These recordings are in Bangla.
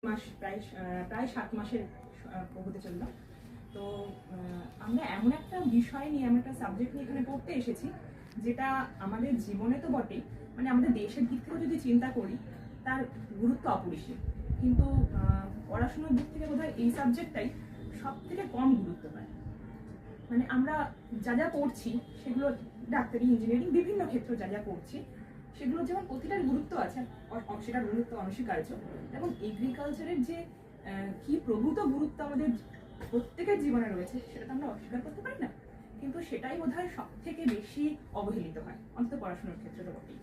মাস প্রায় 7 মাসের হতে চলল। তো আমরা এমন একটা বিষয় নিয়ে, এমন একটা সাবজেক্ট নিয়ে এখানে পড়তে এসেছি যেটা আমাদের জীবনে তো বটেই, মানে আমাদের দেশের দিক থেকেও যদি চিন্তা করি তার গুরুত্ব অপরিসীম, কিন্তু পড়াশোনার দিক থেকে বোধহয় এই সাবজেক্টটাই সব থেকে কম গুরুত্ব পায়। মানে আমরা যা যা পড়ছি সেগুলো, ডাক্তারি, ইঞ্জিনিয়ারিং, বিভিন্ন ক্ষেত্রে যা যা পড়ছি সেগুলো যেমন প্রতিটার গুরুত্ব আছে, সেটার গুরুত্ব অনস্বীকার্য, এবং এগ্রিকালচারের যে কি প্রভূত গুরুত্ব আমাদের প্রত্যেকের জীবনে রয়েছে সেটা তো আমরা অস্বীকার করতে পারি না, কিন্তু সেটাই বোধহয় সব থেকে বেশি অবহেলিত হয়, অন্তত পড়াশোনার ক্ষেত্রে তো বটেই।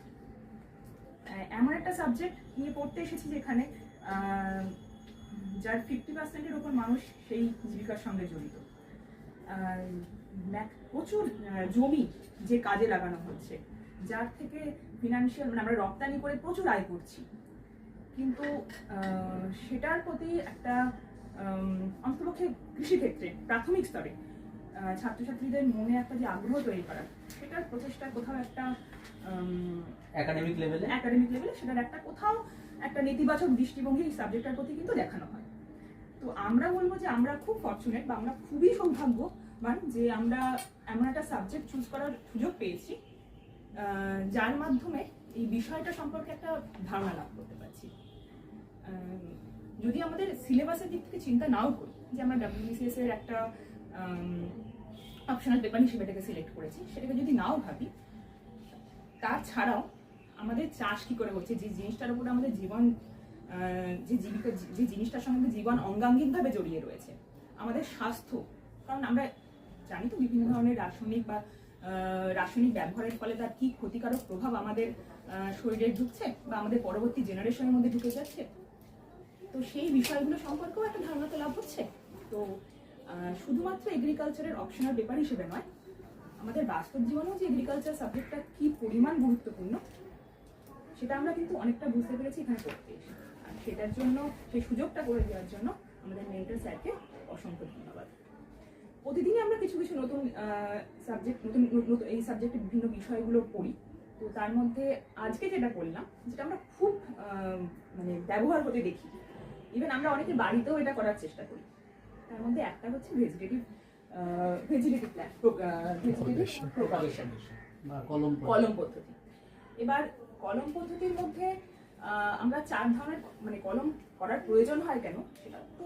এমন একটা সাবজেক্ট নিয়ে পড়তে এসেছি যেখানে যার 50%-এর ওপর মানুষ সেই জীবিকার সঙ্গে জড়িত। প্রচুর জমি যে কাজে লাগানো হচ্ছে, যার থেকে ফিনান্সিয়াল, মানে আমরা রপ্তানি করে প্রচুর আয় করছি, কিন্তু সেটার প্রতি একটা অন্ততপক্ষে কৃষিক্ষেত্রে প্রাথমিক স্তরে ছাত্রছাত্রীদের মনে একটা যে আগ্রহ তৈরি করা, সেটার প্রচেষ্টা কোথাও একটা একাডেমিক লেভেলে সেটার একটা কোথাও একটা নেতিবাচক দৃষ্টিভঙ্গি এই সাবজেক্টটার প্রতি কিন্তু দেখানো হয়। তো আমরা বলবো যে আমরা খুব ফরচুনেট, বা আমরা খুবই সৌভাগ্যবান যে আমরা এমন একটা সাবজেক্ট চুজ করার সুযোগ পেয়েছি যার মাধ্যমে এই বিষয়টা সম্পর্কে একটা ধারণা লাভ করতে পারছি। যদি আমাদের সিলেবাসের দিক থেকে চিন্তা নাও করি, যে আমরা WBCS এর একটা অপশনাল পেপার হিসেবে এটাকে সিলেক্ট করেছি, সেটাকে যদি নাও ভাবি, তাছাড়াও আমাদের চাষ কি করে হচ্ছে, যে জিনিসটার উপরে আমাদের জীবন, যে জীবিকা, যে জিনিসটার সঙ্গে জীবন অঙ্গাঙ্গিকভাবে জড়িয়ে রয়েছে, আমাদের স্বাস্থ্য, কারণ আমরা জানি তো বিভিন্ন ধরনের রাসায়নিক ব্যবহারের ফলে তার কি ক্ষতিকারক প্রভাব আমাদের শরীরে ঢুকছে বা আমাদের পরবর্তী জেনারেশনের মধ্যে ঢুকে যাচ্ছে, তো সেই বিষয়গুলো সম্পর্কেও একটা ধারণা তো লাভ হচ্ছে। তো শুধুমাত্র এগ্রিকালচারের অপশনাল পেপার হিসেবে নয়, আমাদের বাস্তব জীবনেও যে এগ্রিকালচার সাবজেক্টটা কি পরিমাণ গুরুত্বপূর্ণ সেটা আমরা কিন্তু অনেকটা বুঝতে পেরেছি এখানে পড়তে এসে। আর সেটার জন্য, সেই সুযোগটা করে দেওয়ার জন্য আমাদের মেন্টর স্যারকে অসংখ্য ধন্যবাদ। প্রতিদিনই আমরা কিছু কিছু নতুন সাবজেক্ট, নতুন এই সাবজেক্টের বিভিন্ন বিষয়গুলো পড়ি। তো তার মধ্যে আজকে যেটা পড়লাম, যেটা আমরা খুব মানে ব্যবহার হতে দেখি, ইভেন আমরা অনেকে বাড়িতেও এটা করার চেষ্টা করি, তার মধ্যে একটা হচ্ছে ভেজিটেটিভ প্রপাগেশন বা কলম পদ্ধতি। এবার কলম পদ্ধতির মধ্যে আমরা 4 ধরনের, মানে কলম করার প্রয়োজন হয় কেন সেটা তো